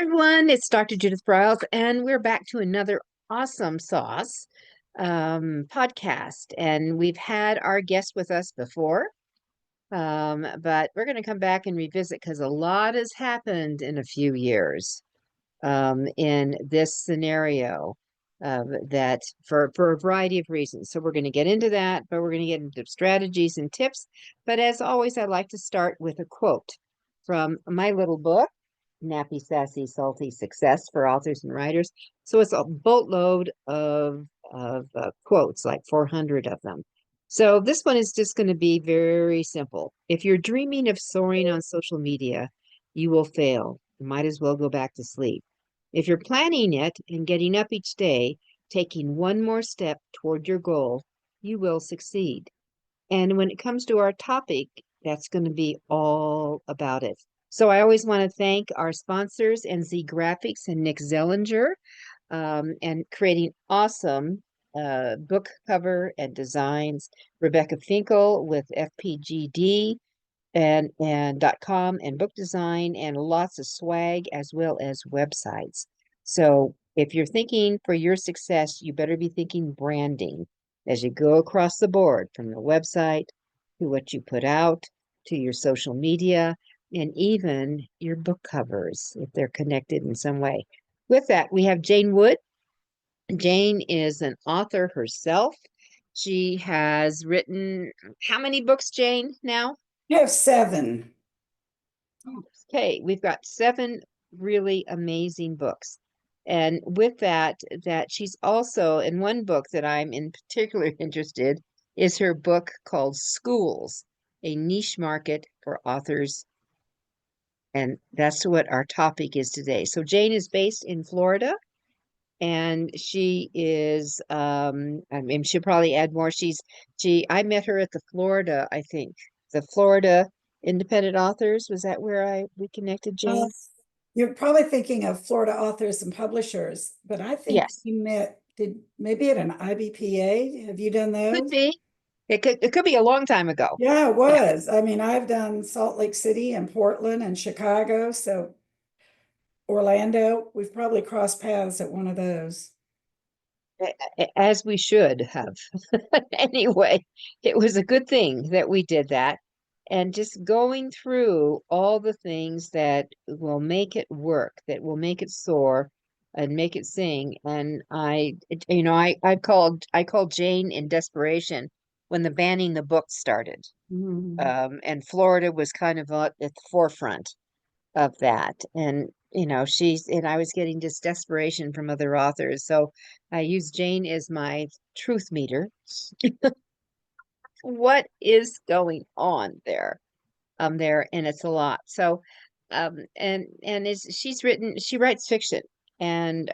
Everyone, it's Dr. Judith Briles, and we're back to another awesome sauce podcast. And we've had our guest with us before, but we're going to come back and revisit because a lot has happened in a few years in this scenario that for a variety of reasons. So we're going to get into that, but we're going to get into strategies and tips. But as always, I like to start with a quote from my little book. Nappy, Sassy, Salty Success for Authors and Writers. So it's a boatload of quotes, like 400 of them. So this one is just going to be very simple. If you're dreaming of soaring on social media, you will fail. You might as well go back to sleep. If you're planning it and getting up each day, taking one more step toward your goal, you will succeed. And when it comes to our topic, that's going to be all about it. So I always want to thank our sponsors, NZ Graphics and Nick Zellinger, and creating awesome book cover and designs. Rebecca Finkel with FPGD and .com and book design and lots of swag as well as websites. So if you're thinking for your success, you better be thinking branding as you go across the board from the website to what you put out to your social media and even your book covers if they're connected in some way. With that, we have Jane Wood. Jane is an author herself. She has written how many books, Jane, now? I have 7. Okay, we've got 7 really amazing books. And with that she's also in one book that I'm in particular interested is her book called Schools, a niche market for authors. And that's what our topic is today. So Jane is based in Florida and she is I mean she'll probably add more. I met her at the Florida, I think, the Florida Independent Authors. Was that where we connected, Uh, Jane? you're probably thinking of Florida Authors and Publishers, but I think Yes, you did maybe at an IBPA. Have you done could those? be. It could be a long time ago. Yeah, it Yeah. was. I mean, I've done Salt Lake City and Portland and Chicago, so Orlando. We've probably crossed paths at one of those. As we should have. Anyway, it was a good thing that we did that. And just going through all the things that will make it work, that will make it soar and make it sing. And I called Jane in desperation when the banning the book started. Mhm. And Florida was kind of at the forefront of that. And I was getting just desperation from other authors. So I use Jane as my truth meter. What is going on there? And it's a lot. So and is she writes fiction. And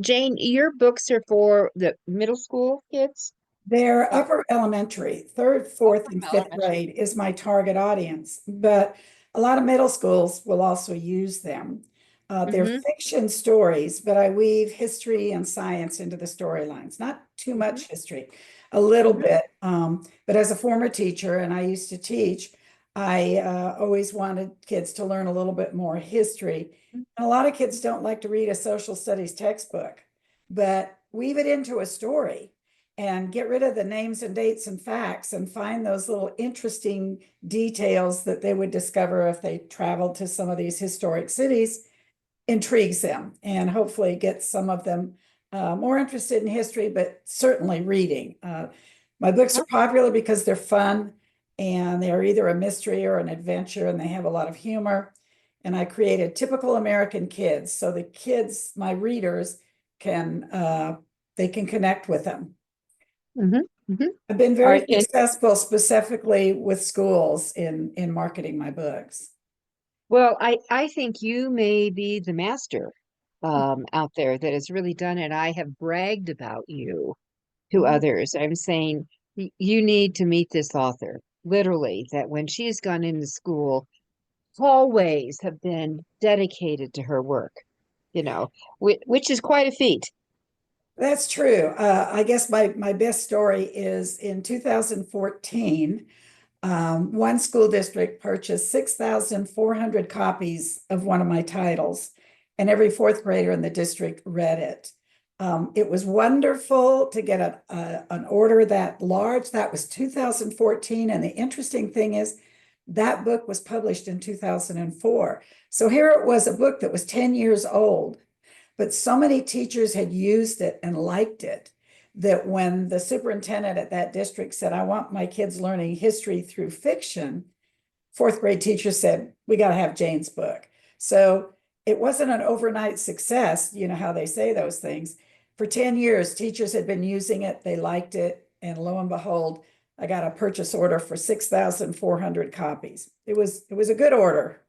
Jane, your books are for the middle school kids? They're upper elementary, third, Oh, fourth, from and fifth elementary. grade is my target audience, but a lot of middle schools will also use them. They're Mm-hmm. fiction stories, but I weave history and science into the storylines. Not too Mm-hmm. much history, a little Mm-hmm. bit. But as a former teacher, and I used to teach, I always wanted kids to learn a little bit more history. And a lot of kids don't like to read a social studies textbook, but weave it into a story and get rid of the names and dates and facts and find those little interesting details that they would discover if they traveled to some of these historic cities intrigues them and hopefully gets some of them more interested in history, but certainly reading. My books are popular because they're fun and they are either a mystery or an adventure and they have a lot of humor. And I created typical American kids so the kids, my readers, they can connect with them. Mm-hmm. Mm-hmm. I've been All very right. And successful specifically with schools in marketing my books. well, I think you may be the master out there that has really done it. I have bragged about you to others. I'm saying you need to meet this author. Literally, that when she has gone into school, hallways have been dedicated to her work, which is quite a feat. That's true. I guess my best story is in 2014. One school district purchased 6,400 copies of one of my titles, and every fourth grader in the district read it. It was wonderful to get an order that large. That was 2014. And the interesting thing is that book was published in 2004. So here it was, a book that was 10 years old, but so many teachers had used it and liked it that when the superintendent at that district said, I want my kids learning history through fiction, fourth grade teachers said, we got to have Jane's book. So it wasn't an overnight success, you know how they say those things. For 10 years, teachers had been using it, they liked it, and lo and behold, I got a purchase order for 6,400 copies. It was a good order.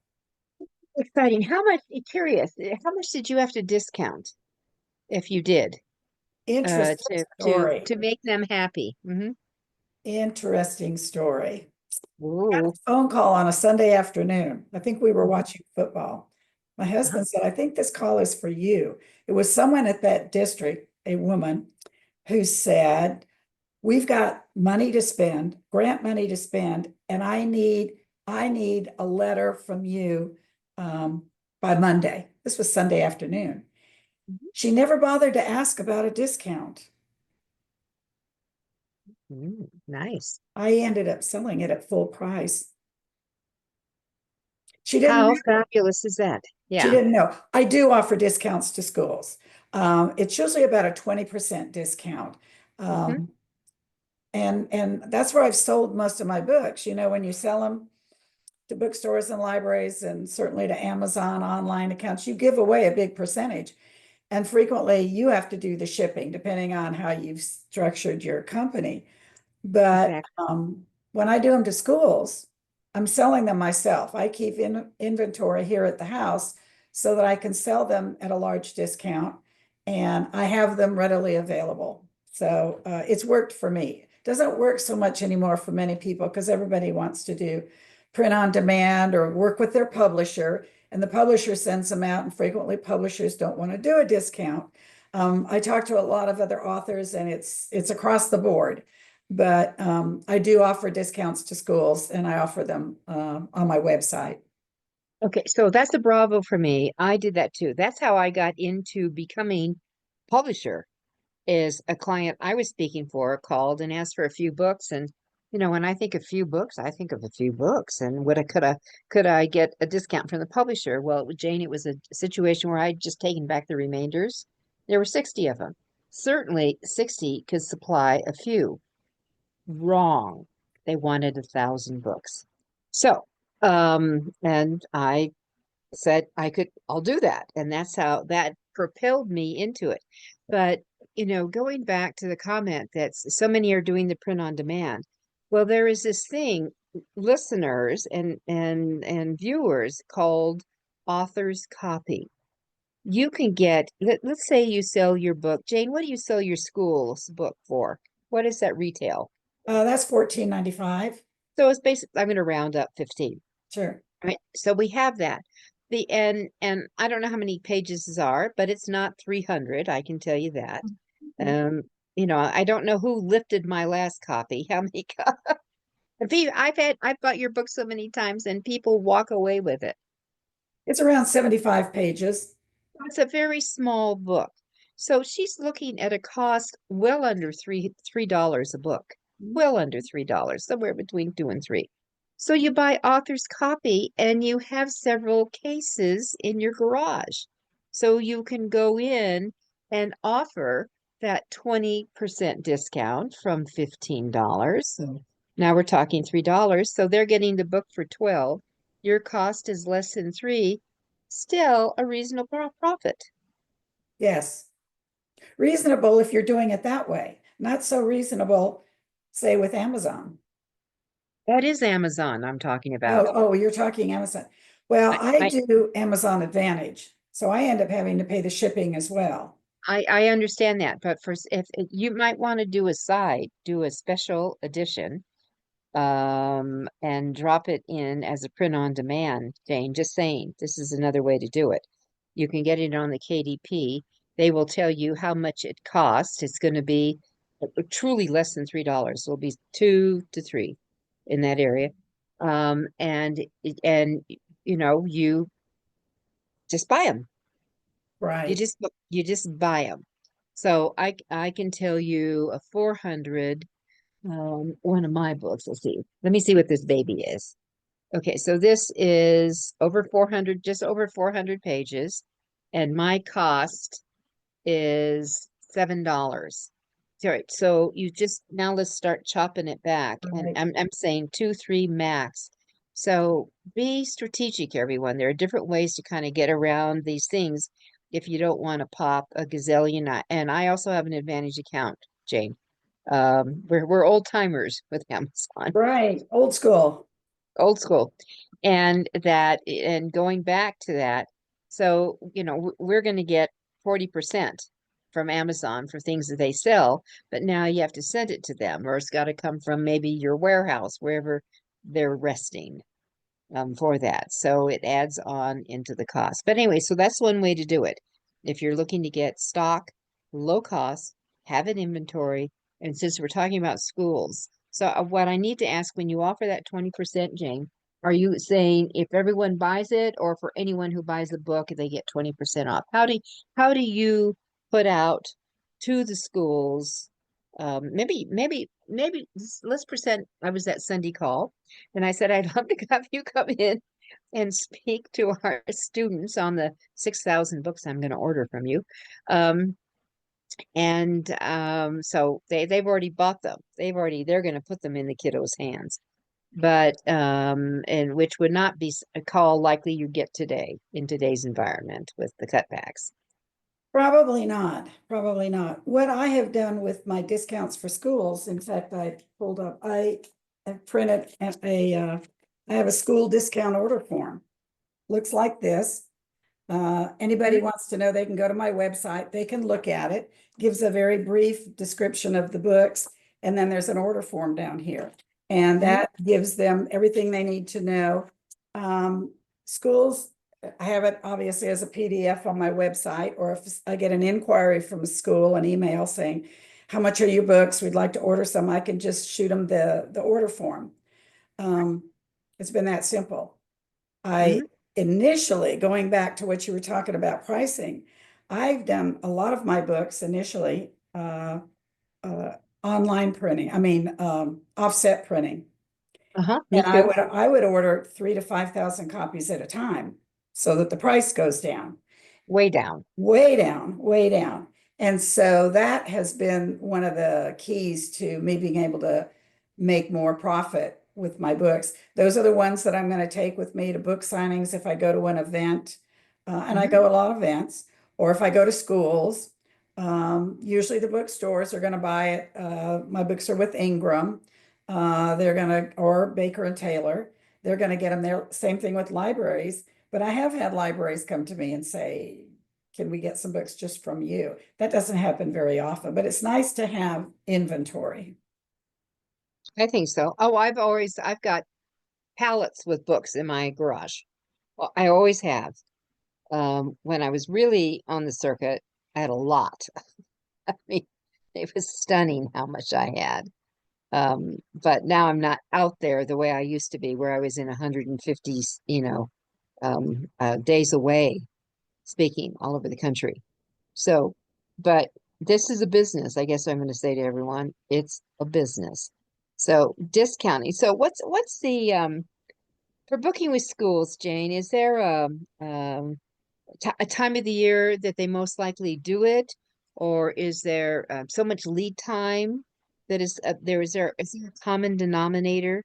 Exciting. How much, curious, how much did you have to discount if you did, Interesting story. to make them happy? Interesting story. Got a Ooh. phone call on a Sunday afternoon. I think we were Mhm. watching football. My Uh-huh. husband said, I think this call is for you. It was someone at that district, a woman, who said, we've got money to spend, grant money to spend, and I need a letter from you by Monday. This was Sunday afternoon. Mhm. She never bothered to ask about a discount. Nice. I ended up selling it at full price. She didn't How fabulous is that? She Yeah. didn't know. I do offer discounts to schools. It's usually about a 20% discount. hmm Um, and that's where I've sold most of my books. You know, when you sell them to bookstores and libraries and certainly to Amazon online accounts, you give away a big percentage. And frequently you have to do the shipping depending on how you've structured your company. But Exactly. when I do them to schools, I'm selling them myself. I keep inventory here at the house so that I can sell them at a large discount and I have them readily available. So it's worked for me. It doesn't work so much anymore for many people because everybody wants to do print on demand or work with their publisher, and the publisher sends them out, and frequently publishers don't want to do a discount. I talk to a lot of other authors, and it's across the board. But I do offer discounts to schools, and I offer them on my website. Okay, so that's a bravo for me. I did that too. That's how I got into becoming publisher. Is a client I was speaking for called and asked for a few books, and when I think of few books, I think of a few books, and what I could I get a discount from the publisher? Well, with Jane, it was a situation where I'd just taken back the remainders. There were 60 of them. Certainly 60 could supply a few. Wrong. They wanted 1,000 books. So, and I said I'll do that. And that's how that propelled me into it. But, going back to the comment that so many are doing the print on demand. Well, there is this thing, listeners and viewers, called author's copy. You can get, let's say you sell your book. Jane, what do you sell your school's book for? What is that retail? That's $14.95. So it's basically, I'm going to round up 15. Sure. Right. So we have that. And I don't know how many pages these are, but it's not 300, I can tell you that. Um, I don't know who lifted my last copy. How many I've bought your book so many times and people walk away with it. It's around 75 pages. It's a very small book. So she's looking at a cost well under $3 a book. Well under $3, somewhere between 2 and 3. So you buy author's copy and you have several cases in your garage. So you can go in and offer that 20% discount from $15. So now we're talking $3. So they're getting the book for 12. Your cost is less than 3, still a reasonable profit. Yes. Reasonable if you're doing it that way. Not so reasonable, say, with Amazon. That is Amazon I'm talking about. Oh, you're talking Amazon. Well, I, I I, do Amazon Advantage, so I end up having to pay the shipping as well. I understand that, but if you might want to do a special edition, and drop it in as a print on demand, Jane, just saying, this is another way to do it. You can get it on the KDP. They will tell you how much it costs. It's going to be truly less than $3. It'll be 2 to 3. in that area. And you just buy them. You Right. just you just buy them. So I can tell you a 400 one of my books. Let's see. Let me see what this baby is. Okay, so this is over 400, just over 400 pages, and my cost is $7. All right, so you just now let's start chopping it back, and Right. I'm saying two, three max. So be strategic, everyone. There are different ways to kind of get around these things if you don't want to pop a gazillion. And I also have an Advantage account, Jane. We're old timers with Amazon, Right. Old school. old school, and going back to that. So we're going to get 40% from Amazon for things that they sell, but now you have to send it to them, or it's got to come from maybe your warehouse, wherever they're resting, for that. So it adds on into the cost. But anyway, so that's one way to do it. If you're looking to get stock, low cost, have an inventory, and since we're talking about schools, so what I need to ask, when you offer that 20%, Jane, are you saying if everyone buys it, or for anyone who buys the book, they get 20% off? How do you put out to the schools? Maybe let's present. I was at Sunday call, and I said, I'd love to have you come in and speak to our students on the 6,000 books I'm going to order from you. Um, and so they've already bought them. They're going to put them in the kiddos' hands. But and which would not be a call likely you get today in today's environment with the cutbacks. Probably not. Probably not. What I have done with my discounts for schools, in fact, I pulled up, I have printed I have a school discount order form. Looks like this. Anybody Mhm. wants to know, they can go to my website, they can look at it, gives a very brief description of the books, and then there's an order form down here. And Mhm. that gives them everything they need to know. Schools, I have it obviously as a PDF on my website, or if I get an inquiry from a school, an email saying, how much are your books? We'd like to order some. I can just shoot them the order form. It's been that simple. I Mhm. initially, going back to what you were talking about pricing, I've done a lot of my books initially uh, online printing. I mean, offset printing. Uh-huh. Me And I too. would I would order 3 to 5,000 copies at a time so that the price goes down. Way down. Way down, way down. And so that has been one of the keys to me being able to make more profit with my books. Those are the ones that I'm going to take with me to book signings if I go to an event, and I Mhm. go a lot of events, or if I go to schools. Usually the bookstores are going to buy it. My books are with Ingram. They're going to, or Baker and Taylor. They're going to get them there. Same thing with libraries. But I have had libraries come to me and say, can we get some books just from you? That doesn't happen very often, but it's nice to have inventory. I think so. Oh, I've got pallets with books in my garage. Well, I always have. When I was really on the circuit, I had a lot. I mean, it was stunning how much I had. But now I'm not out there the way I used to be, where I was in 150, days away speaking all over the country. So, but this is a business, I guess I'm going to say to everyone, it's a business. So discounting. So what's the for booking with schools, Jane, is there a time of the year that they most likely do it, or is there so much lead time that is there a common denominator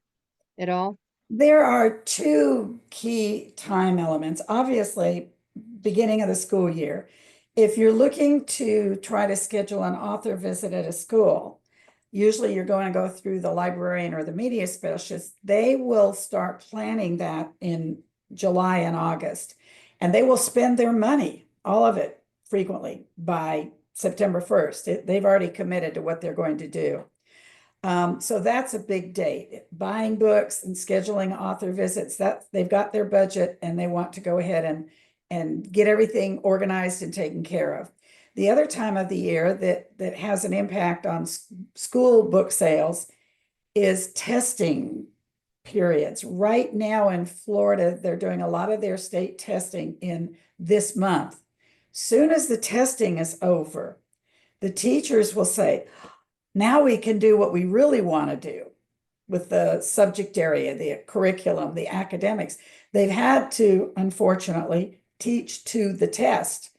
at all? There are two key time elements. Obviously, beginning of the school year. If you're looking to try to schedule an author visit at a school, usually you're going to go through the librarian or the media specialist. They will start planning that in July and August, and they will spend their money, all of it, frequently by September 1st. They've already committed to what they're going to do. So that's a big date. Buying books and scheduling author visits, that they've got their budget and they want to go ahead and get everything organized and taken care of. The other time of the year that has an impact on school book sales is testing periods. Right now in Florida, they're doing a lot of their state testing in this month. Soon as the testing is over, the teachers will say, now we can do what we really want to do with the subject area, the curriculum, the academics. They've had to, unfortunately, teach to the test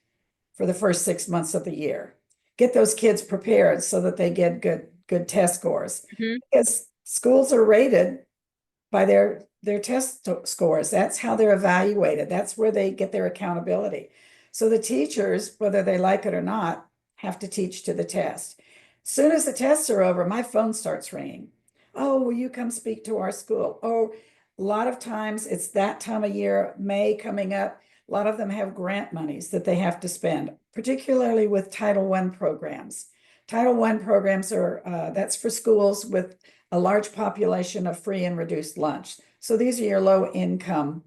for the first 6 months of the year. Get those kids prepared so that they get good test scores. Mhm. Because schools are rated by their test scores. That's how they're evaluated. That's where they get their accountability. So the teachers, whether they like it or not, have to teach to the test. Soon as the tests are over, my phone starts ringing. Oh, will you come speak to our school? Oh, a lot of times it's that time of year, May coming up. A lot of them have grant monies that they have to spend, particularly with Title I programs. Title I programs are, that's for schools with a large population of free and reduced lunch. So these are your low income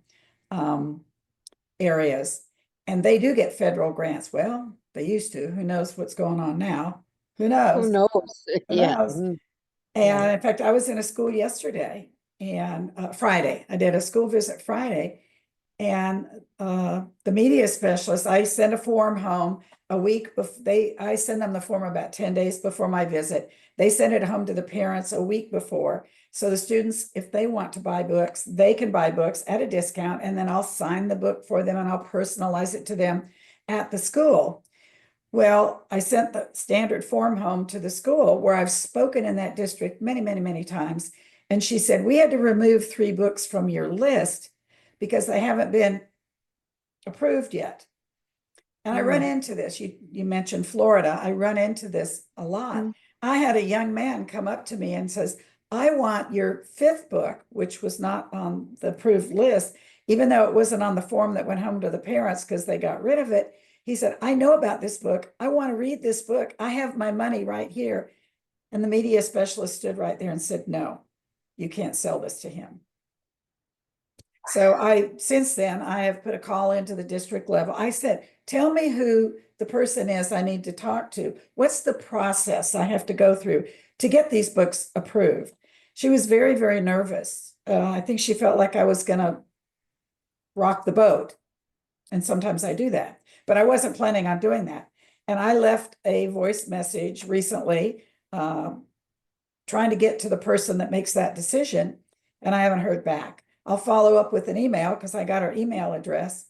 areas. And they do get federal grants. Well, they used to. Who knows what's going on now? Who Who knows? knows? Who Yeah. knows? Yeah. And in fact, I was in a school yesterday and Friday. I did a school visit Friday. And the media specialist, I send a form home a week before I send them the form about 10 days before my visit. They send it home to the parents a week before. So the students, if they want to buy books, they can buy books at a discount, and then I'll sign the book for them and I'll personalize it to them at the school. Well, I sent the standard form home to the school where I've spoken in that district many, many, many times. And she said, we had to remove 3 books from your list because they haven't been approved yet. And I run into this. You mentioned Florida. I run into this a lot. Mm. I had a young man come up to me and says, I want your 5th book, which was not on the approved list, even though it wasn't on the form that went home to the parents because they got rid of it. He said, I know about this book. I want to read this book. I have my money right here. And the media specialist stood right there and said, no, you can't sell this to him. So since then, I have put a call into the district level. I said, tell me who the person is I need to talk to. What's the process I have to go through to get these books approved? She was very, very nervous. I think she felt like I was going to rock the boat. And sometimes I do that, but I wasn't planning on doing that. And I left a voice message recently, trying to get to the person that makes that decision, and I haven't heard back. I'll follow up with an email because I got her email address.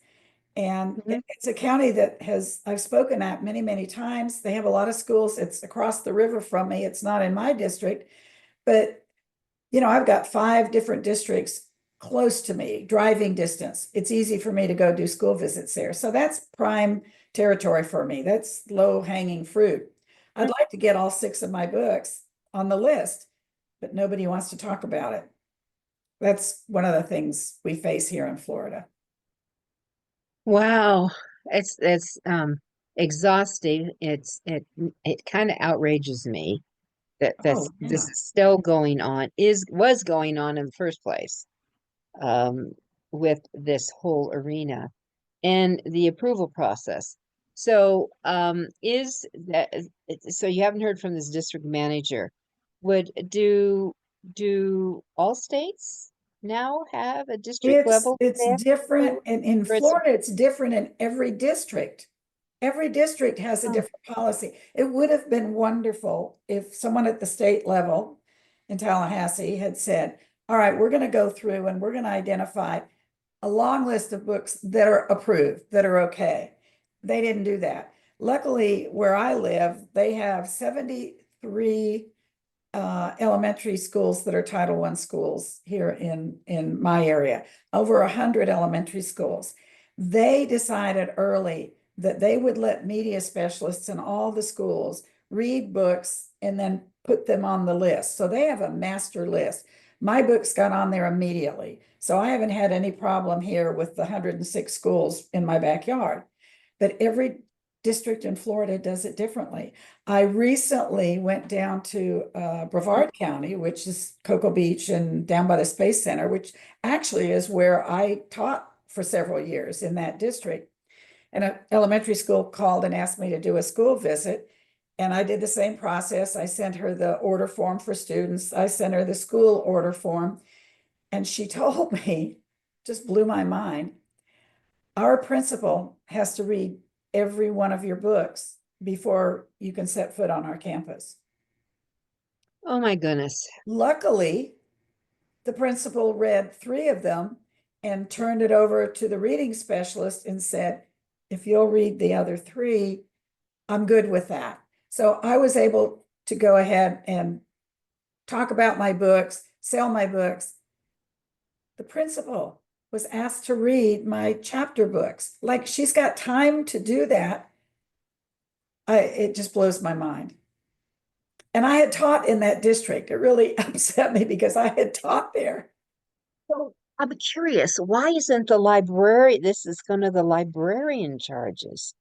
And it's a county that I've spoken at many, many times. They have a lot of schools. It's across the river from me. It's not in my district, but I've got 5 different districts close to me, driving distance. It's easy for me to go do school visits there. So that's prime territory for me. That's low hanging fruit. I'd like to get all 6 of my books on the list, but nobody wants to talk about it. That's one of the things we face here in Florida. Wow. It's exhausting. It kind of outrages me that Oh, this yeah. is still going on, was going on in the first place, um, with this whole arena and the approval process. So, so you haven't heard from this district manager. Would do all states now have a district level It's staff different. approval? And in Or it's Florida, it's different in every district. Every district has a oh, different policy. It would have been wonderful if someone at the state level in Tallahassee had said, all right, we're going to go through and we're going to identify a long list of books that are approved, that are okay. They didn't do that. Luckily, where I live, they have 73 elementary schools that are Title I schools here in my area, over 100 elementary schools. They decided early that they would let media specialists in all the schools read books and then put them on the list. So they have a master list. My books got on there immediately. So I haven't had any problem here with the 106 schools in my backyard. But every district in Florida does it differently. I recently went down to Brevard County, which is Cocoa Beach and down by the Space Center, which actually is where I taught for several years in that district. And an elementary school called and asked me to do a school visit. And I did the same process. I sent her the order form for students. I sent her the school order form. And she told me, just blew my mind, our principal has to read every one of your books before you can set foot on our campus. Oh my goodness. Luckily, the principal read 3 of them and turned it over to the reading specialist and said, if you'll read the other 3, I'm good with that. So I was able to go ahead and talk about my books, sell my books. The principal was asked to read my chapter books. Like, she's got time to do that. It just blows my mind. And I had taught in that district. It really upset me because I had taught there. So I'm curious, why isn't the library, this is kind of the librarian charges?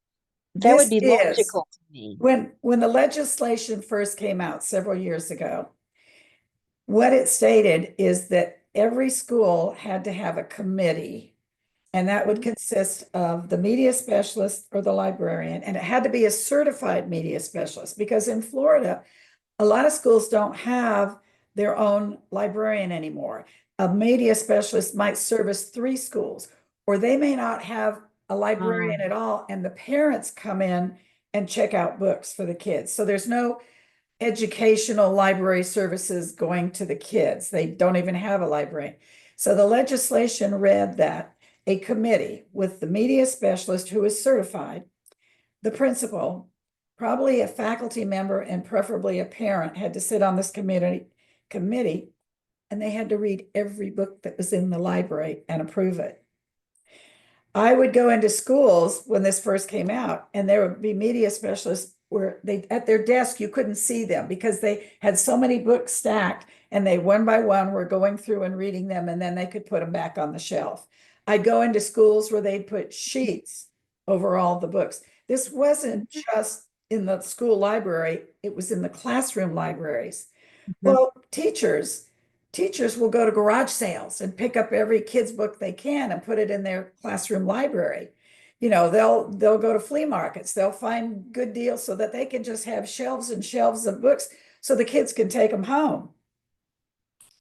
That would This be is logical to me. when the legislation first came out several years ago, what it stated is that every school had to have a committee, and that would consist of the media specialist or the librarian, and it had to be a certified media specialist because in Florida, a lot of schools don't have their own librarian anymore. A media specialist might service 3 schools, or they may not have a librarian at Um, all, and the parents come in and check out books for the kids. So there's no educational library services going to the kids. They don't even have a library. So the legislation read that a committee with the media specialist who is certified, the principal, probably a faculty member, and preferably a parent had to sit on this committee, and they had to read every book that was in the library and approve it. I would go into schools when this first came out, and there would be media specialists where they at their desk you couldn't see them because they had so many books stacked, and they one by one were going through and reading them, and then they could put them back on the shelf. I'd go into schools where they'd put sheets over all the books. This wasn't just in the school library, it was in the classroom libraries. mhm. Well, teachers will go to garage sales and pick up every kid's book they can and put it in their classroom library. You know, they'll go to flea markets, they'll find good deals so that they can just have shelves and shelves of books so the kids can take them home.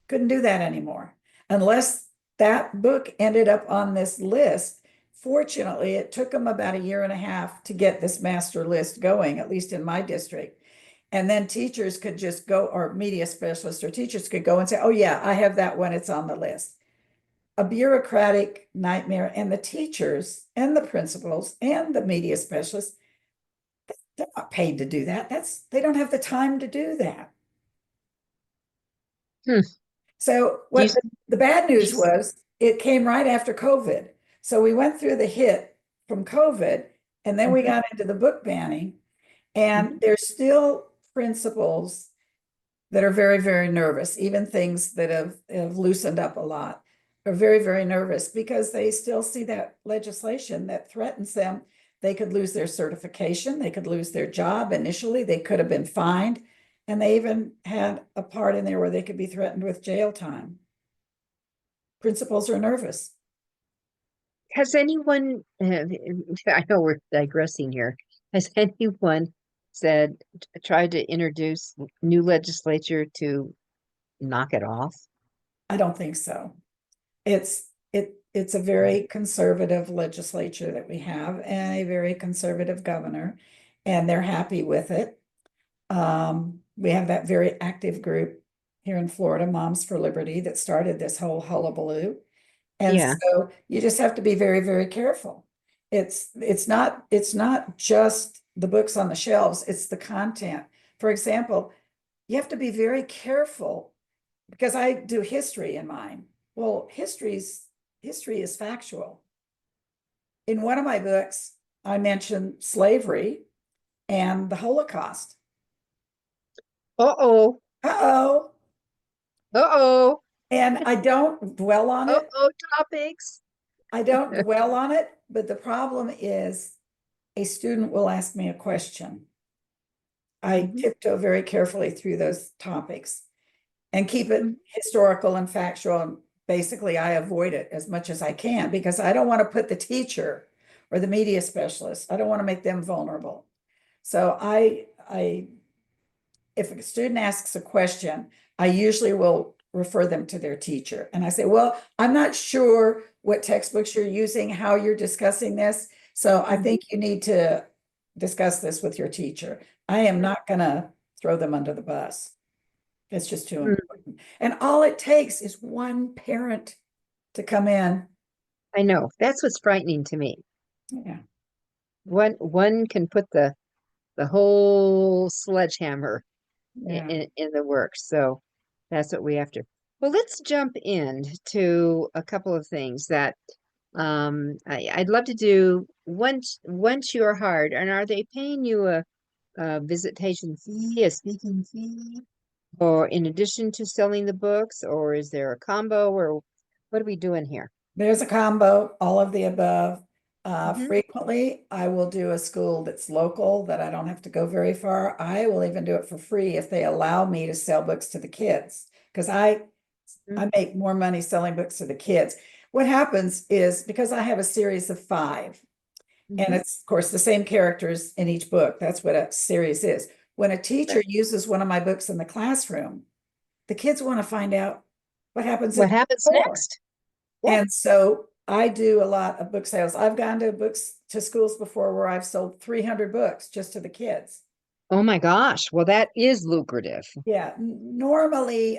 Couldn't do that anymore unless that book ended up on this list. Fortunately, it took them about a year and a half to get this master list going, at least in my district. And then teachers could just go, or media specialists or teachers could go and say, oh, yeah, I have that one. It's on the list. A bureaucratic nightmare. And the teachers and the principals and the media specialists, they're not paid to do that. They don't have the time to do that. Hmm. So Do you, what the bad do you news was, it came right after COVID. So we went through the hit from COVID, and then we Mhm, got into the book banning, and mhm. there's still principals that are very, very nervous, even things that have loosened up a lot are very, very nervous because they still see that legislation that threatens them. They could lose their certification, they could lose their job. Initially, they could have been fined, and they even had a part in there where they could be threatened with jail time. Principals are nervous. Has anyone, I know we're digressing here. Has anyone said, tried to introduce new legislature to knock it off? I don't think so. It's a very conservative legislature that we have and a very conservative governor, and they're happy with it. We have that very active group here in Florida, Moms for Liberty, that started this whole hullabaloo. And Yeah. so you just have to be very, very careful. It's not just the books on the shelves, it's the content. For example, you have to be very careful because I do history in mine. Well, history is factual. In one of my books, I mentioned slavery and the Holocaust. Uh-oh. Uh-oh. Uh-oh. And I don't dwell on it. Uh-oh topics. I don't dwell on it, but the problem is a student will ask me a question. I Mhm, tiptoe very carefully through those topics and keep it mhm. historical and factual. And basically, I avoid it as much as I can because I don't want to put the teacher or the media specialist, I don't want to make them vulnerable. So if a student asks a question, I usually will refer them to their teacher. And I say, well, I'm not sure what textbooks you're using, how you're discussing this. So I think you need to discuss this with your teacher. I am not going to throw them under the bus. It's just too Mm, important. And all it takes is one parent to come in. I know. That's what's frightening to me. Yeah. One can put the whole sledgehammer Yeah. in the works. So that's what we have to. Well, let's jump in to a couple of things that I'd love to do once you're hired. And are they paying you a visitation fee, a speaking fee, or in addition to selling the books, or is there a combo, or what are we doing here? There's a combo, all of the above. Hmm. Frequently, I will do a school that's local that I don't have to go very far. I will even do it for free if they allow me to sell books to the kids because I make more money selling books to the kids. What happens is because I have a series of 5, and Hmm. it's of course the same characters in each book. That's what a series is. When a teacher uses one of my books in the classroom, the kids want to find out what happens What in happens 4. next? Yeah. And so I do a lot of book sales. I've gone to books to schools before where I've sold 300 books just to the kids. Oh my gosh. Well, that is lucrative. Yeah, normally,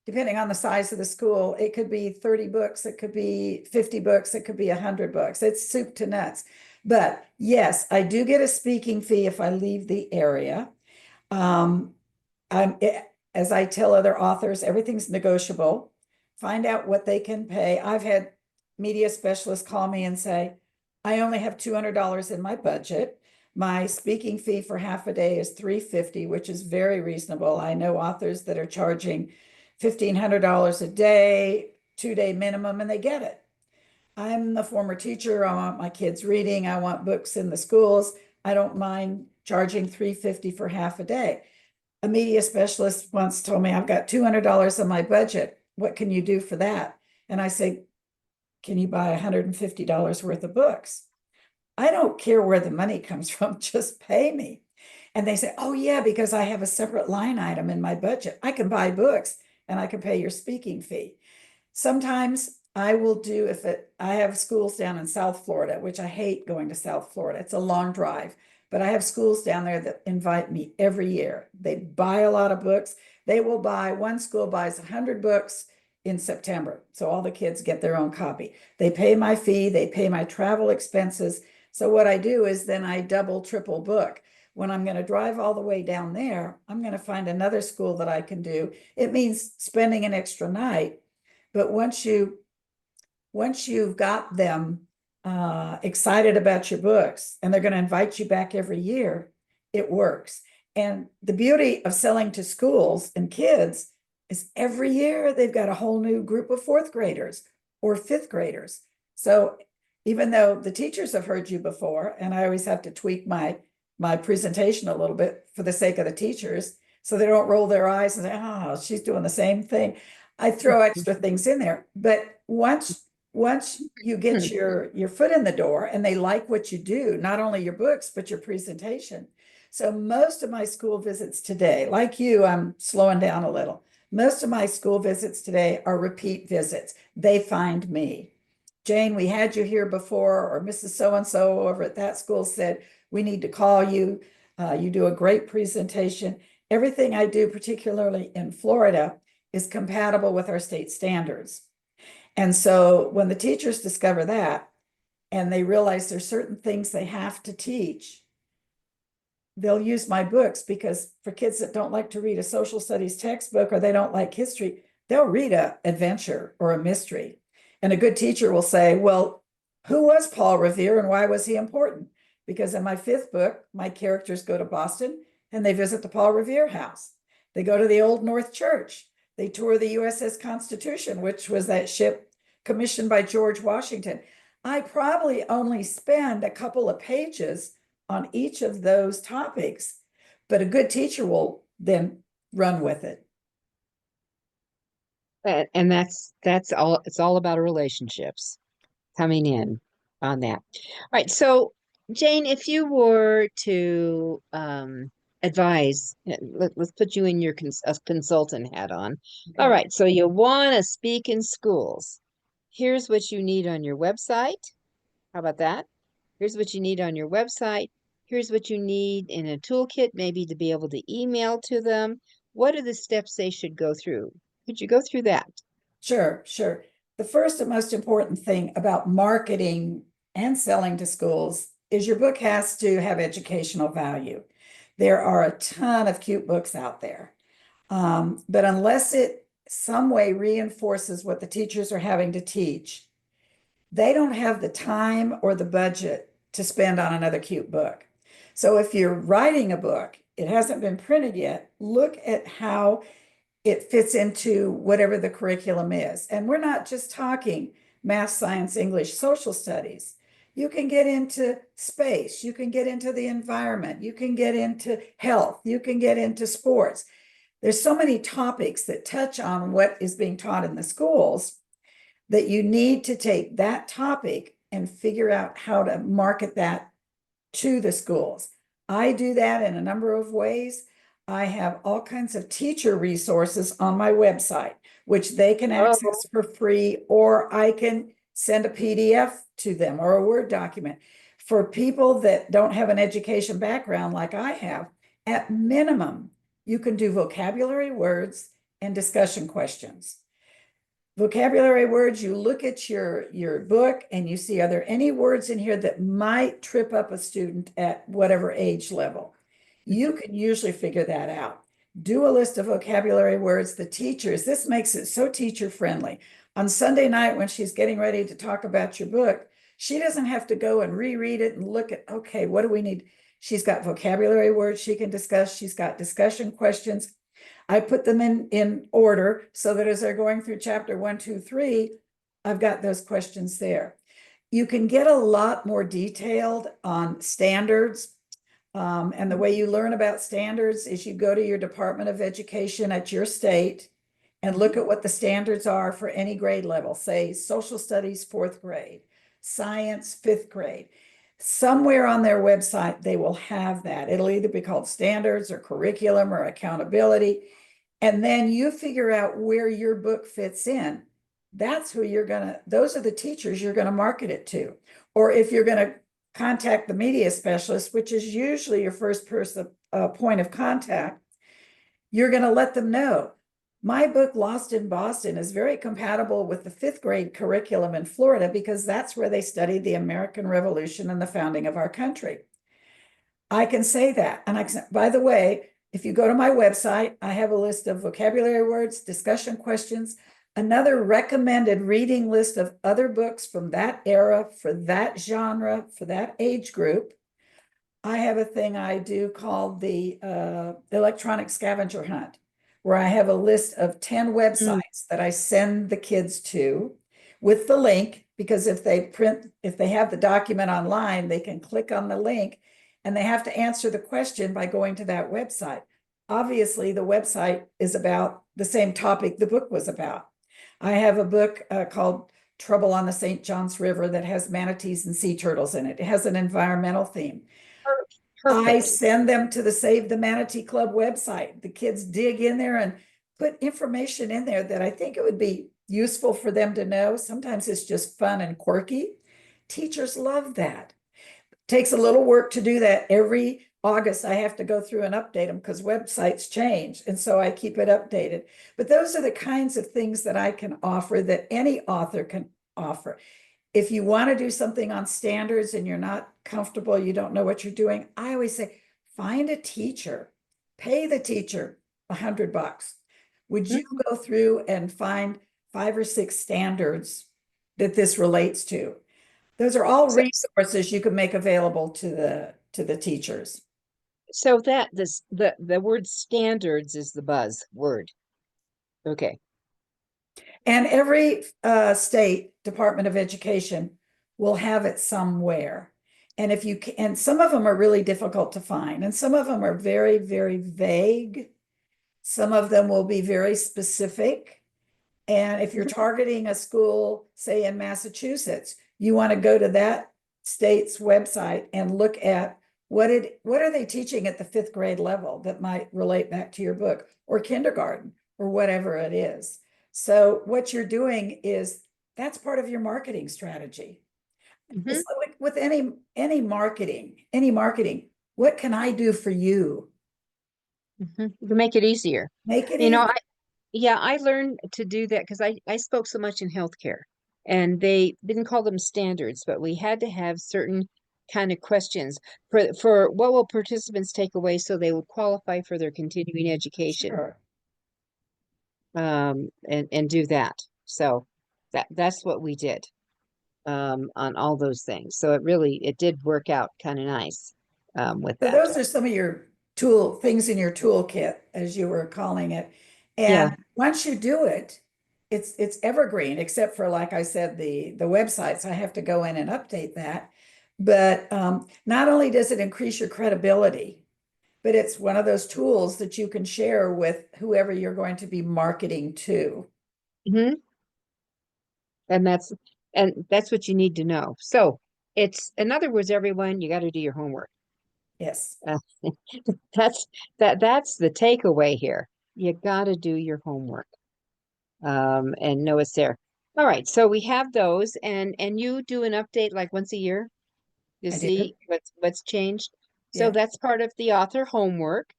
depending on the size of the school, it could be 30 books, it could be 50 books, it could be 100 books. It's soup to nuts. But yes, I do get a speaking fee if I leave the area. Um, as I tell other authors, everything's negotiable. Find out what they can pay. I've had media specialists call me and say, I only have $200 in my budget. My speaking fee for half a day is $350, which is very reasonable. I know authors that are charging $1,500 a day, 2-day minimum, and they get it. I'm the former teacher. I want my kids reading. I want books in the schools. I don't mind charging $350 for half a day. A media specialist once told me, I've got $200 on my budget. What can you do for that? And I say, can you buy $150 worth of books? I don't care where the money comes from, just pay me. And they say, oh, yeah, because I have a separate line item in my budget. I can buy books and I can pay your speaking fee. Sometimes I will do, I have schools down in South Florida, which I hate going to South Florida. It's a long drive, but I have schools down there that invite me every year. They buy a lot of books. One school buys 100 books in September. So all the kids get their own copy. They pay my fee, they pay my travel expenses. So what I do is then I double, triple book. When I'm going to drive all the way down there, I'm going to find another school that I can do. It means spending an extra night. But once you've got them excited about your books and they're going to invite you back every year, it works. And the beauty of selling to schools and kids is every year they've got a whole new group of 4th graders or 5th graders. So even though the teachers have heard you before, and I always have to tweak my presentation a little bit for the sake of the teachers, so they don't roll their eyes and say, oh, she's doing the same thing. I throw extra things in there. But once you get your foot in the door and they like what you do, not only your books, but your presentation. So most of my school visits today, like you, I'm slowing down a little. Most of my school visits today are repeat visits. They find me. Jane, we had you here before, or Mrs. So-and-so over at that school said, we need to call you. You do a great presentation. Everything I do, particularly in Florida, is compatible with our state standards. And so when the teachers discover that and they realize there's certain things they have to teach, they'll use my books because for kids that don't like to read a social studies textbook or they don't like history, they'll read a adventure or a mystery. And a good teacher will say, well, who was Paul Revere and why was he important? Because in my 5th book, my characters go to Boston and they visit the Paul Revere house. They go to the Old North Church. They tour the USS Constitution, which was that ship commissioned by George Washington. I probably only spend a couple of pages on each of those topics, but a good teacher will then run with it. And that's all. It's all about relationships coming in on that. All right. So, Jane, if you were to advise. Let's put you in your consultant hat on. All Okay. right, so you want to speak in schools. Here's what you need on your website. How about that? Here's what you need on your website. Here's what you need in a toolkit, maybe to be able to email to them. What are the steps they should go through? Could you go through that? Sure, sure. The first and most important thing about marketing and selling to schools is your book has to have educational value. There are a ton of cute books out there. But unless it some way reinforces what the teachers are having to teach, they don't have the time or the budget to spend on another cute book. So if you're writing a book, it hasn't been printed yet, look at how it fits into whatever the curriculum is. And we're not just talking math, science, English, social studies. You can get into space, you can get into the environment, you can get into health, you can get into sports. There's so many topics that touch on what is being taught in the schools that you need to take that topic and figure out how to market that to the schools. I do that in a number of ways. I have all kinds of teacher resources on my website, which they can Oh, access for free, or I can send a PDF to them or a Word document. For people that don't have an education background like I have, at minimum, you can do vocabulary words and discussion questions. Vocabulary words, you look at your book and you see, are there any words in here that might trip up a student at whatever age level? You can usually figure that out. Do a list of vocabulary words. The teachers, this makes it so teacher friendly. On Sunday night, when she's getting ready to talk about your book, she doesn't have to go and reread it and look at, okay, what do we need? She's got vocabulary words she can discuss. She's got discussion questions. I put them in order so that as they're going through chapter 1, 2, 3, I've got those questions there. You can get a lot more detailed on standards. And the way you learn about standards is you go to your Department of Education at your state and look at what the standards are for any grade level, say social studies, 4th grade, science, 5th grade. Somewhere on their website, they will have that. It'll either be called standards or curriculum or accountability. And then you figure out where your book fits in. That's who you're gonna, those are the teachers you're gonna market it to. Or if you're gonna contact the media specialist, which is usually your first person point of contact, you're gonna let them know. My book, Lost in Boston, is very compatible with the 5th grade curriculum in Florida because that's where they studied the American Revolution and the founding of our country. I can say that. And by the way, if you go to my website, I have a list of vocabulary words, discussion questions, another recommended reading list of other books from that era, for that genre, for that age group. I have a thing I do called the electronic scavenger hunt, where I have a list of 10 websites that I send the kids to with the link, because if they have the document online, they can click on the link and they have to answer the question by going to that website. Obviously, the website is about the same topic the book was about. I have a book called Trouble on the St. Johns River that has manatees and sea turtles in it. It has an environmental theme. I perfect. send them to the Save the Manatee Club website. The kids dig in there and put information in there that I think it would be useful for them to know. Sometimes it's just fun and quirky. Teachers love that. Takes a little work to do that. Every August, I have to go through and update them because websites change. And so I keep it updated. But those are the kinds of things that I can offer that any author can offer. If you want to do something on standards and you're not comfortable, you don't know what you're doing, I always say, find a teacher, pay the teacher $100. Would you go through and find 5 or 6 standards that this relates to? Those are all So, resources you can make available to the teachers. so that the word standards is the buzz word. Okay. And every state Department of Education will have it somewhere. And if you can, and some of them are really difficult to find, and some of them are very, very vague. Some of them will be very specific. And if you're targeting a school, say in Massachusetts, you want to go to that state's website and look at what are they teaching at the 5th grade level that might relate back to your book, or kindergarten, or whatever it is. So what you're doing is, that's part of your marketing strategy. Mhm, It's like with any marketing, what can I do for you? mhm. To make it easier. Make it You know, easy. yeah, I learned to do that because I spoke so much in healthcare, and they didn't call them standards, but we had to have certain kind of questions for what will participants take away so they would qualify for their continuing education, Sure. and do that. So that's what we did on all those things. So it did work out kind of nice with So that. those are some of your things in your toolkit, as you were calling it. Yeah. And once you do it, it's evergreen, except for, like I said, the websites. I have to go in and update that. But not only does it increase your credibility, but it's one of those tools that you can share with whoever you're going to be marketing to. Hmm. And that's what you need to know. So it's, in other words, everyone, you got to do your homework. Yes. Uh, that's that's the takeaway here. You got to do your homework, and know it's there. All right, so we have those, and you do an update like once a year to I do. see what's changed. So Yeah. that's part of the author homework.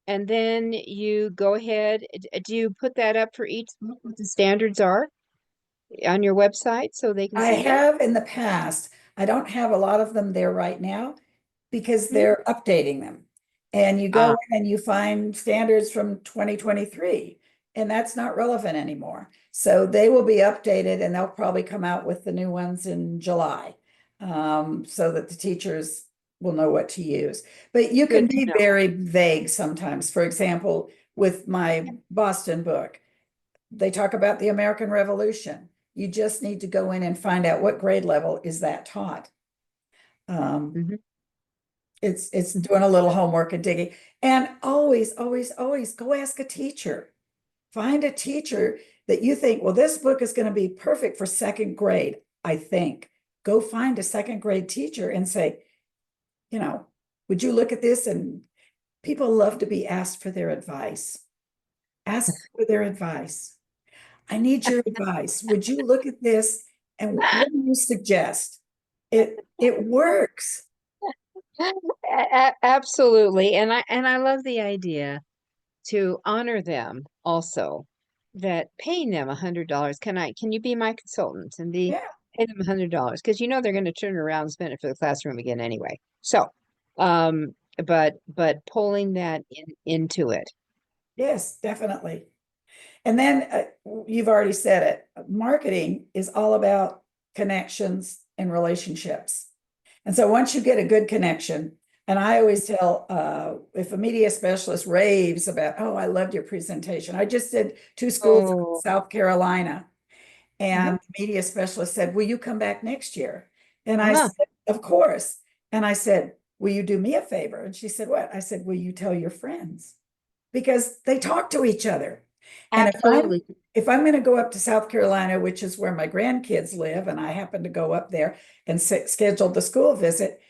And then you go ahead. Do you put that up for each book, what the standards are on your website so they can I see that? have in the past. I don't have a lot of them there right now because Mhm. they're updating them. And you go Ah, in and you find standards from 2023, and that's not relevant anymore. So they will be updated, and they'll probably come out with the new ones in July, so that the teachers will know what to use. But you can good to be know. very vague sometimes. For example, with my Boston book, they talk about the American Revolution. You just need to go in and find out what grade level is that taught. Um, Mhm. it's doing a little homework and digging. And always, always, always go ask a teacher. Find a teacher that you think, well, this book is going to be perfect for 2nd grade, I think. Go find a 2nd grade teacher and say, you know, would you look at this? And people love to be asked for their advice. Ask for their advice. I need your advice. Would you look at this and what do you suggest? It works. Absolutely. And I love the idea to honor them also, that paying them $100, can you be my consultant and Yeah. pay them $100? Because they're going to turn around and spend it for the classroom again anyway. So but pulling that into it. Yes, definitely. And then you've already said it. Marketing is all about connections and relationships. And so once you get a good connection, and I always tell, if a media specialist raves about, oh, I loved your presentation. I just did 2 schools in Oh, South Carolina, mhm. and the media specialist said, will you come back next year? And I Uh-huh. said, of course. And I said, will you do me a favor? And she said, what? I said, will you tell your friends? Because they talk to each other. And Absolutely. if I'm going to go up to South Carolina, which is where my grandkids live, and I happen to go up there and schedule the school visit,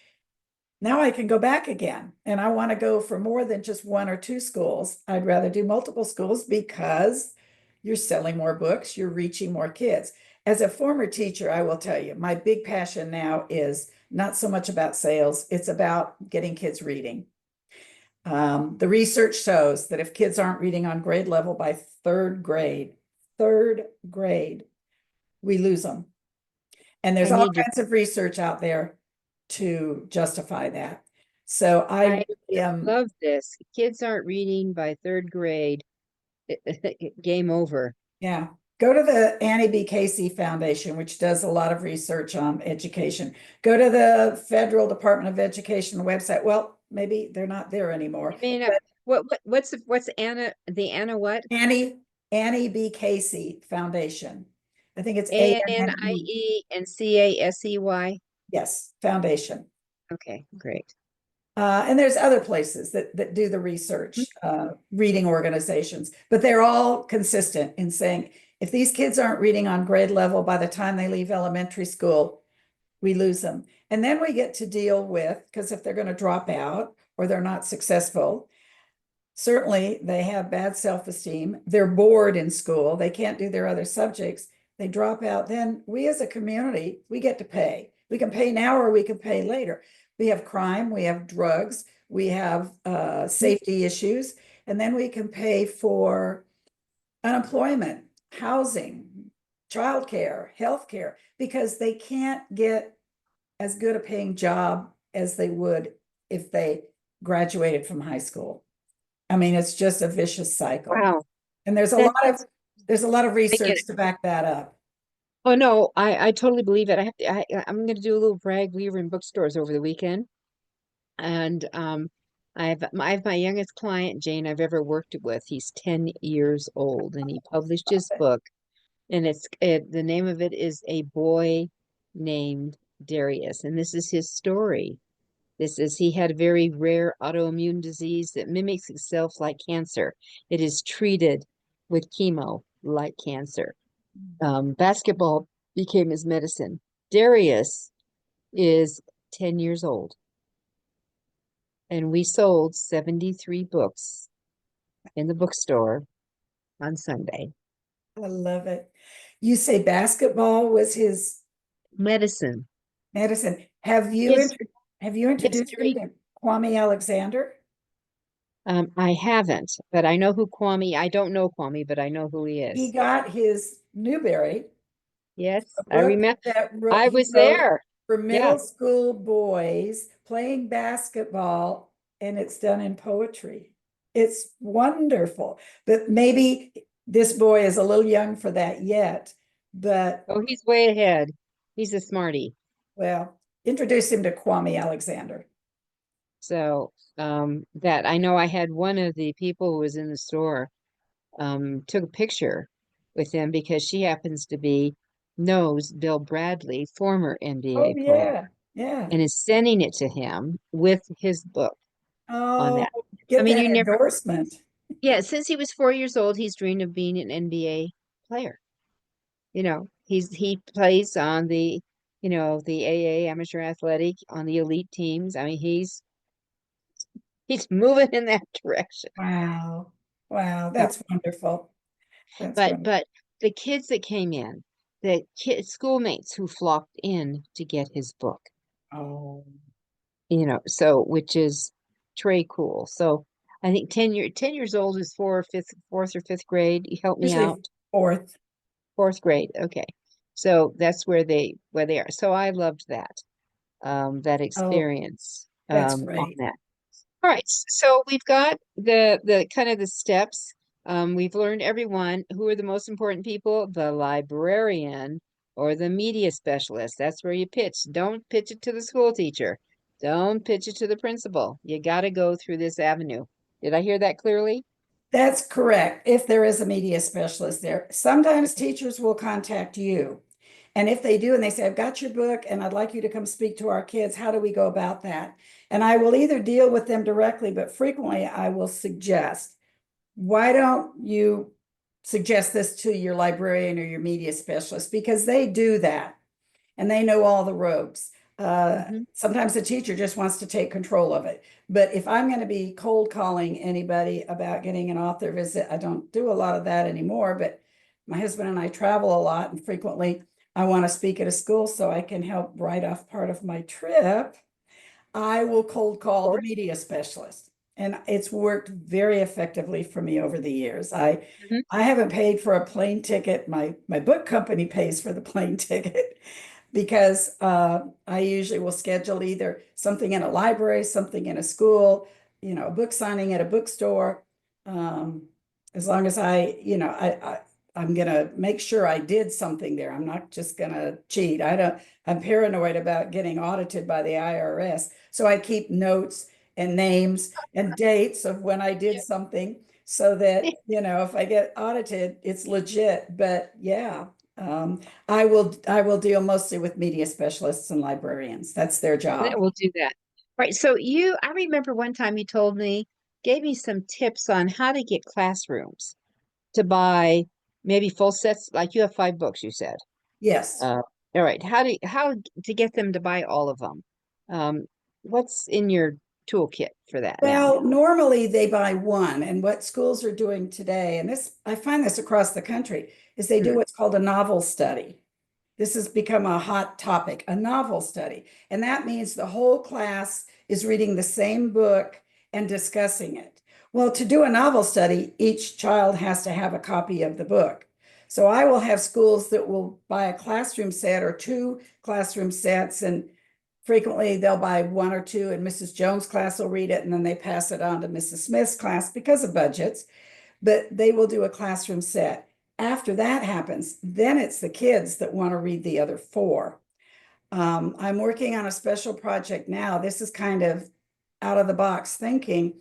now I can go back again. And I want to go for more than just 1 or 2 schools. I'd rather do multiple schools because you're selling more books, you're reaching more kids. As a former teacher, I will tell you, my big passion now is not so much about sales, it's about getting kids reading. The research shows that if kids aren't reading on grade level by third grade, we lose them. And there's I all need to kinds of research out there to justify that. So I I really am, love this. Kids aren't reading by third grade. Game over. yeah. Go to the Annie B. Casey Foundation, which does a lot of research on education. Go to the Federal Department of Education website. Well, maybe they're not there anymore. I mean, But what's Anna what? Annie B. Casey Foundation. I think it's ANNE. ANIE and CASEY. Yes, Foundation. Okay, great. And there's other places that do the research, reading organizations, but they're all consistent in saying if these kids aren't reading on grade level by the time they leave elementary school, we lose them. And then we get to deal with, because if they're going to drop out or they're not successful, certainly they have bad self-esteem. They're bored in school. They can't do their other subjects. They drop out. Then we as a community, we get to pay. We can pay now or we can pay later. We have crime, we have drugs, we have safety issues, and then we can pay for unemployment, housing, childcare, healthcare, because they can't get as good a paying job as they would if they graduated from high school. I mean, it's just a vicious cycle. Wow. And That's there's a lot of I get it. research to back that up. Oh no, I totally believe it. I'm gonna do a little brag. We were in bookstores over the weekend, and I have my youngest client, Jane, I've ever worked with. He's 10 years old, and he published his book, and the name of it is A Boy Named Darius, and this is his story. He had a very rare autoimmune disease that mimics itself like cancer. It is treated with chemo like cancer. Basketball became his medicine. Darius is 10 years old, and we sold 73 books in the bookstore on Sunday. I love it. You say basketball was his Medicine, medicine. his Have you introduced him history. to Kwame Alexander? I haven't, but I know who Kwame. I don't know Kwame, but I know who he He is. got his Newbery, Yes, a I book remember. that I he was wrote there. for Yeah. middle school boys playing basketball, and it's done in poetry. It's wonderful. But maybe this boy is a little young for that yet. But Oh, he's way ahead. He's a smarty. well, introduce him to Kwame Alexander. So that I know I had one of the people who was in the store took a picture with him because she happens to be knows Bill Bradley, former Oh NBA player, yeah, yeah. and is sending it to him with his book on Oh, that. I get mean, that you never, endorsement. yeah, since he was 4 years old, he's dreamed of being an NBA player. He plays on the AA amateur athletic on the elite teams. I mean, he's moving in that direction. Wow. Wow, So, that's wonderful. That's but wonderful. but the kids that came in, the schoolmates who flocked in to get his book, Oh, so which is very cool. So I think 10 years old is fourth or fifth grade. You help me usually out. fourth. Fourth grade. Okay. So that's where they are. So I loved that Oh, experience that's on great. that. All right, so we've got the kind of the steps. We've learned everyone who are the most important people, the librarian or the media specialist. That's where you pitch. Don't pitch it to the school teacher. Don't pitch it to the principal. You got to go through this avenue. Did I hear that clearly? That's correct. If there is a media specialist there, sometimes teachers will contact you. And if they do, and they say, I've got your book and I'd like you to come speak to our kids, how do we go about that? And I will either deal with them directly, but frequently I will suggest, why don't you suggest this to your librarian or your media specialist? Because they do that and they know all the ropes. Hmm. Sometimes the teacher just wants to take control of it. But if I'm going to be cold calling anybody about getting an author visit, I don't do a lot of that anymore. But my husband and I travel a lot, and frequently I want to speak at a school so I can help write off part of my trip. I will cold Of call the course. media specialist. And it's worked very effectively for me over the years. I Mhm. I haven't paid for a plane ticket. My book company pays for the plane ticket because I usually will schedule either something in a library, something in a school, a book signing at a bookstore. Um, as long as I'm gonna make sure I did something there. I'm not just gonna cheat. I'm paranoid about getting audited by the IRS. So I keep notes and names and dates of when I did something so that, if I get audited, it's legit. But yeah, I will deal mostly with media specialists and librarians. That's their That job. will do that. Right. So I remember one time you gave me some tips on how to get classrooms to buy maybe full sets, like you have 5 books, you said. Yes. All right. How to get them to buy all of them? Um, what's in your toolkit for that now? Well, normally they buy one, and what schools are doing today, and this I find this across the country, is they do Hmm. what's called a novel study. This has become a hot topic, a novel study. And that means the whole class is reading the same book and discussing it. Well, to do a novel study, each child has to have a copy of the book. So I will have schools that will buy a classroom set or two classroom sets, and frequently they'll buy one or two, and Mrs. Jones' class will read it, and then they pass it on to Mrs. Smith's class because of budgets, but they will do a classroom set. After that happens, then it's the kids that want to read the other four. I'm working on a special project now. This is kind of out of the box thinking.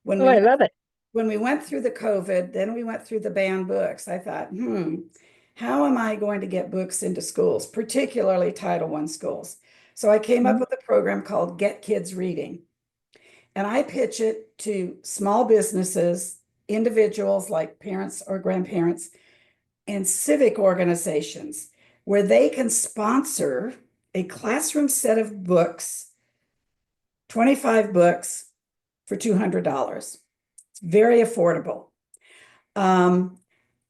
When Oh, we I went, love it. when we went through the COVID, then we went through the banned books. I thought, how am I going to get books into schools, particularly Title I schools? So I came up Mhm. with a program called Get Kids Reading. And I pitch it to small businesses, individuals like parents or grandparents, and civic organizations where they can sponsor a classroom set of books, 25 books for $200. It's very affordable. Um,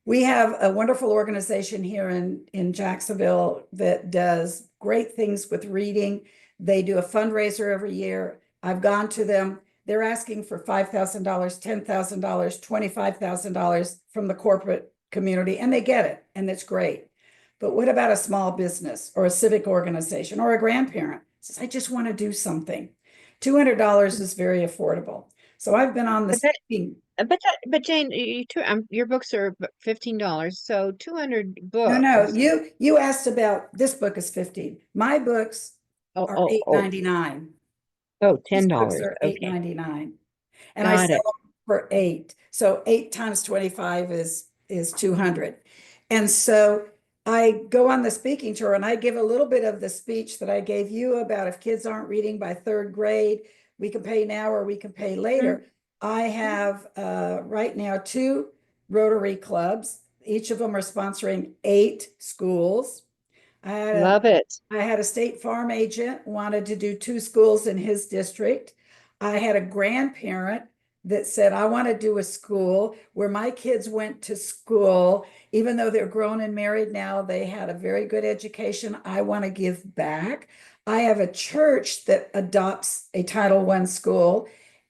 we have a wonderful organization here in Jacksonville that does great things with reading. They do a fundraiser every year. I've gone to them. They're asking for $5,000, $10,000, $25,000 from the corporate community, and they get it, and it's great. But what about a small business or a civic organization or a grandparent? Says, I just want to do something. $200 is very affordable. So I've been on the But that, speaking. but Jane, your books are $15, so 200 No, books. you asked about this book is 15. My books Oh, are oh, oh, 8.99. oh, These $10. books are Okay, 8.99. And I got sell it. them for 8. So 8 times 25 is 200. And so I go on the speaking tour and I give a little bit of the speech that I gave you about if kids aren't reading by third grade, we can pay now or we can pay later. I have right now two Rotary clubs. Each of them are sponsoring 8 schools. I had a Love it. I had a State Farm agent wanted to do 2 schools in his district. I had a grandparent that said, I want to do a school where my kids went to school, even though they're grown and married now, they had a very good education. I want to give back. I have a church that adopts a Title I school,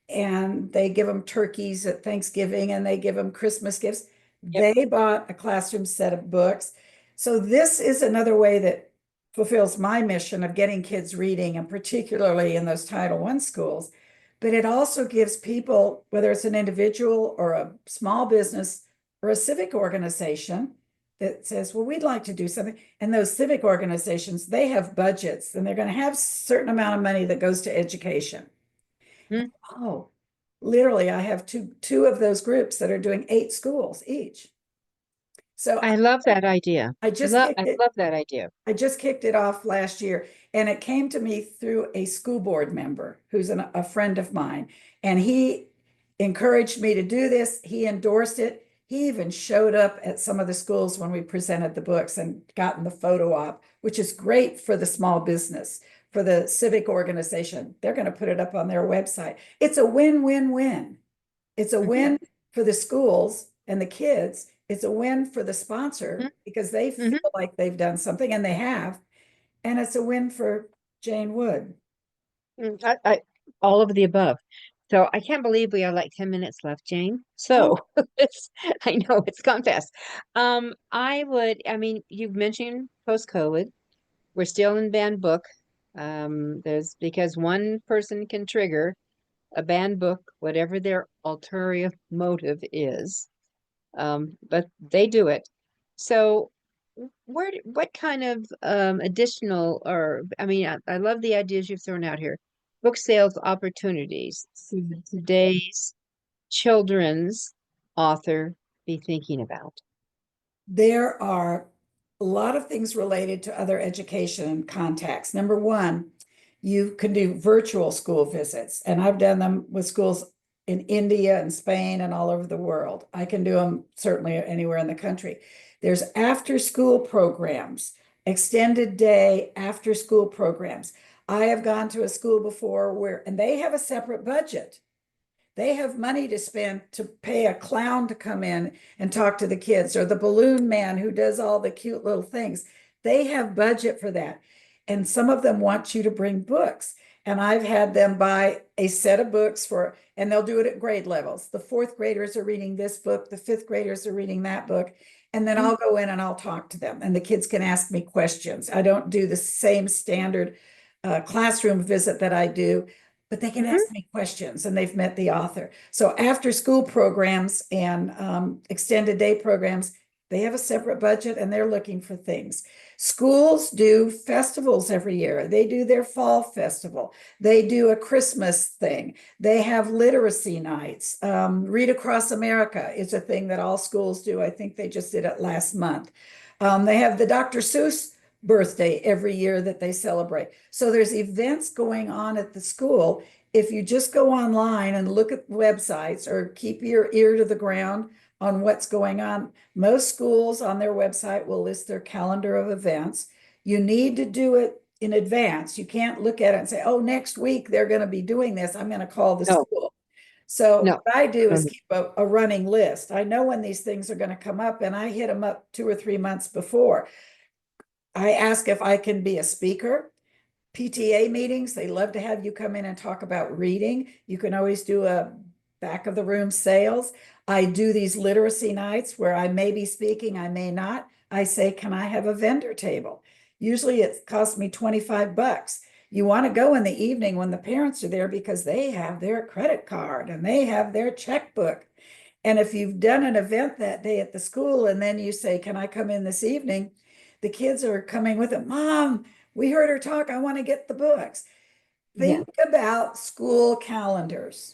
and they give them turkeys at Thanksgiving and they give them Christmas gifts. Yep. They bought a classroom set of books. So this is another way that fulfills my mission of getting kids reading, and particularly in those Title I schools. But it also gives people, whether it's an individual or a small business or a civic organization that says, well, we'd like to do something. And those civic organizations, they have budgets and they're going to have a certain amount of money that goes to education. Hmm. Oh, literally, I have two of those groups that are doing 8 schools each. So I love that idea. I just kicked I it. love that idea. I just kicked it off last year, and it came to me through a school board member who's a friend of mine, and he encouraged me to do this. He endorsed it. He even showed up at some of the schools when we presented the books and gotten the photo op, which is great for the small business, for the civic organization. They're going to put it up on their website. It's a win-win-win. It's a Mhm. win for the schools and the kids. It's a win for the sponsor because they Mhm. feel like they've done something, and they have. And it's a win for Jane Wood. All of the above. So I can't believe we have like 10 minutes left, Jane. Oh, So it's, I know it's gone fast. I mean, you've mentioned post-COVID. We're still in banned book. There's because one person can trigger a banned book, whatever their ulterior motive is. But they do it. So what kind of additional or I mean I love the ideas you've thrown out here. Book sales opportunities should today's children's author be thinking about? there are a lot of things related to other education contacts. Number one, you can do virtual school visits, and I've done them with schools in India and Spain and all over the world. I can do them certainly anywhere in the country. There's after school programs, extended day, after school programs. I have gone to a school before and they have a separate budget. They have money to spend to pay a clown to come in and talk to the kids, or the balloon man who does all the cute little things. They have budget for that. And some of them want you to bring books. And I've had them buy a set of books and they'll do it at grade levels. The fourth graders are reading this book, the fifth graders are reading that book. And then I'll go in and I'll talk to them, and the kids can ask me questions. I don't do the same standard classroom visit that I do, but they can ask me questions, and they've met the author. So after school programs and extended day programs, they have a separate budget and they're looking for things. Schools do festivals every year. They do their fall festival. They do a Christmas thing. They have literacy nights. Read Across America is a thing that all schools do. I think they just did it last month. They have the Dr. Seuss birthday every year that they celebrate. So there's events going on at the school. If you just go online and look at websites or keep your ear to the ground on what's going on, most schools on their website will list their calendar of events. You need to do it in advance. You can't look at it and say, oh, next week they're going to be doing this, I'm going to call the school. So what I do is keep a running list. I know when these things are going to come up, and I hit them up 2 or 3 months before. I ask if I can be a speaker. PTA meetings, they love to have you come in and talk about reading. You can always do a back of the room sales. I do these literacy nights where I may be speaking, I may not. I say, can I have a vendor table? Usually it costs me $25. You want to go in the evening when the parents are there because they have their credit card and they have their checkbook. And if you've done an event that day at the school and then you say, can I come in this evening? The kids are coming with it. Mom, we heard her talk. I want to get the books. Think about school calendars.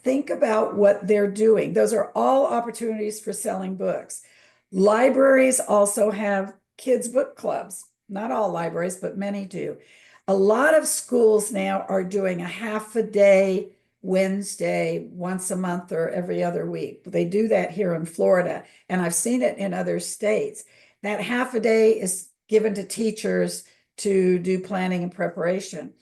Think about what they're doing. Those are all opportunities for selling books. Libraries also have kids' book clubs. Not all libraries, but many do. A lot of schools now are doing a half a day Wednesday once a month or every other week. They do that here in Florida, and I've seen it in other states. That half a day is given to teachers to do planning and preparation.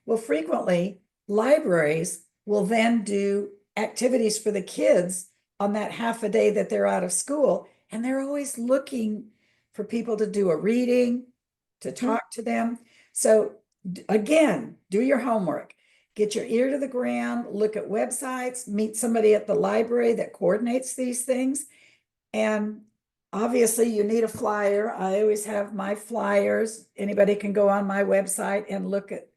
Well, frequently, libraries will then do activities for the kids on that half a day that they're out of school. And they're always looking for people to do a reading, to talk to them. So again, do your homework. Get your ear to the ground, look at websites, meet somebody at the library that coordinates these things. And obviously, you need a flyer. I always have my flyers. Anybody can go on my website and look at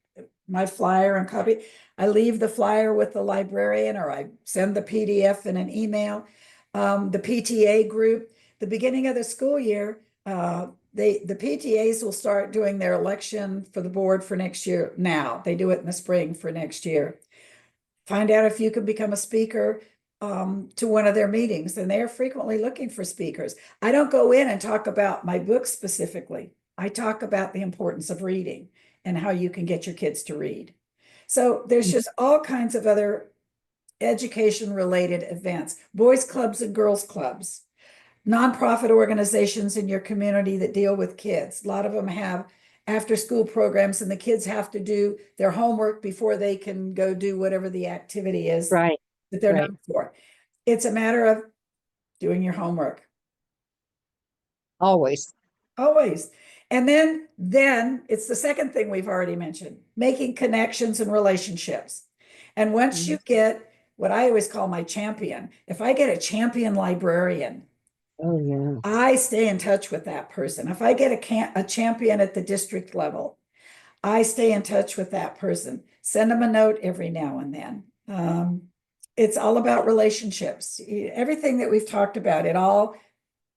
my flyer and copy. I leave the flyer with the librarian, or I send the PDF in an email. The PTA group, the beginning of the school year, the PTAs will start doing their election for the board for next year now. They do it in the spring for next year. Find out if you can become a speaker to one of their meetings, and they're frequently looking for speakers. I don't go in and talk about my book specifically. I talk about the importance of reading and how you can get your kids to read. So there's just all kinds of other education-related events, boys clubs and girls clubs, nonprofit organizations in your community that deal with kids. A lot of them have after-school programs, and the kids have to do their homework before they can go do whatever the activity is that they're known for. It's a matter of doing your homework. Always. And then it's the second thing we've already mentioned, making connections and relationships. And once you get what I always call my champion, if I get a champion librarian, I stay in touch with that person. If I get a champion at the district level, I stay in touch with that person. Send them a note every now and then. It's all about relationships. Everything that we've talked about, it all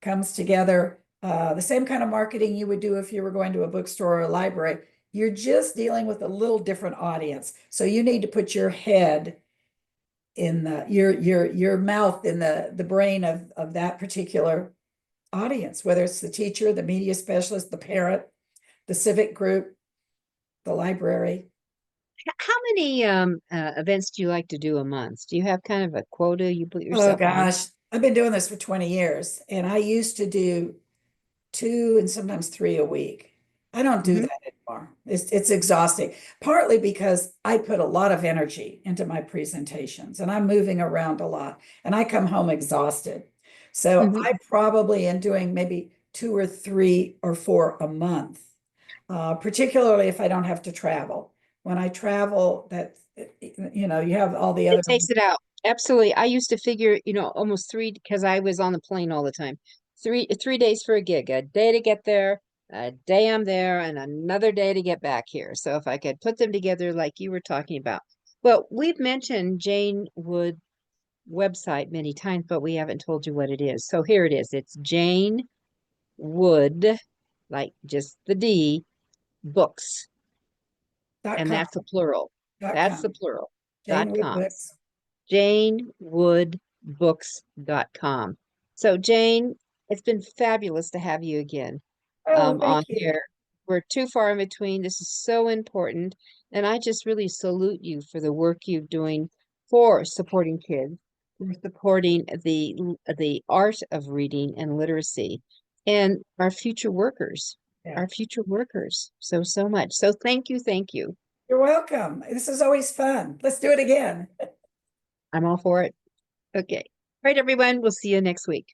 comes together. The same kind of marketing you would do if you were going to a bookstore or a library. You're just dealing with a little different audience. So you need to put your head in your mouth in the brain of that particular audience, whether it's the teacher, the media specialist, the parent, the civic group, the library. How many events do you like to do a month? Do you have kind of a quota you put yourself on? Oh gosh, I've been doing this for 20 years, and I used to do 2 and sometimes 3 a week. I don't do Mhm. that anymore. It's exhausting, partly because I put a lot of energy into my presentations and I'm moving around a lot and I come home exhausted. So Mhm. I probably am doing maybe 2 or 3 or 4 a month, particularly if I don't have to travel. When I travel, you have all the It other. takes it out. Absolutely. I used to figure, almost three because I was on the plane all the time. Three days for a gig, a day to get there, a day I'm there, and another day to get back here. So if I could put them together like you were talking about. Well, we've mentioned Jane Wood website many times, but we haven't told you what it is. So here it is. It's Jane Wood, like just the D, books, Dot and com, that's the plural. dot That's the com. plural. Jane Wood .com. Books. JaneWoodBooks.com. So Jane, it's been fabulous to have you again Oh, on thank you. here. We're too far in between. This is so important. And I just really salute you for the work you're doing for supporting kids, for supporting the art of reading and literacy, and Yeah. our future workers. So, so much. So thank you. Thank you. You're welcome. This is always fun. Let's do it again. I'm all for it. Okay. All right, everyone. We'll see you next week.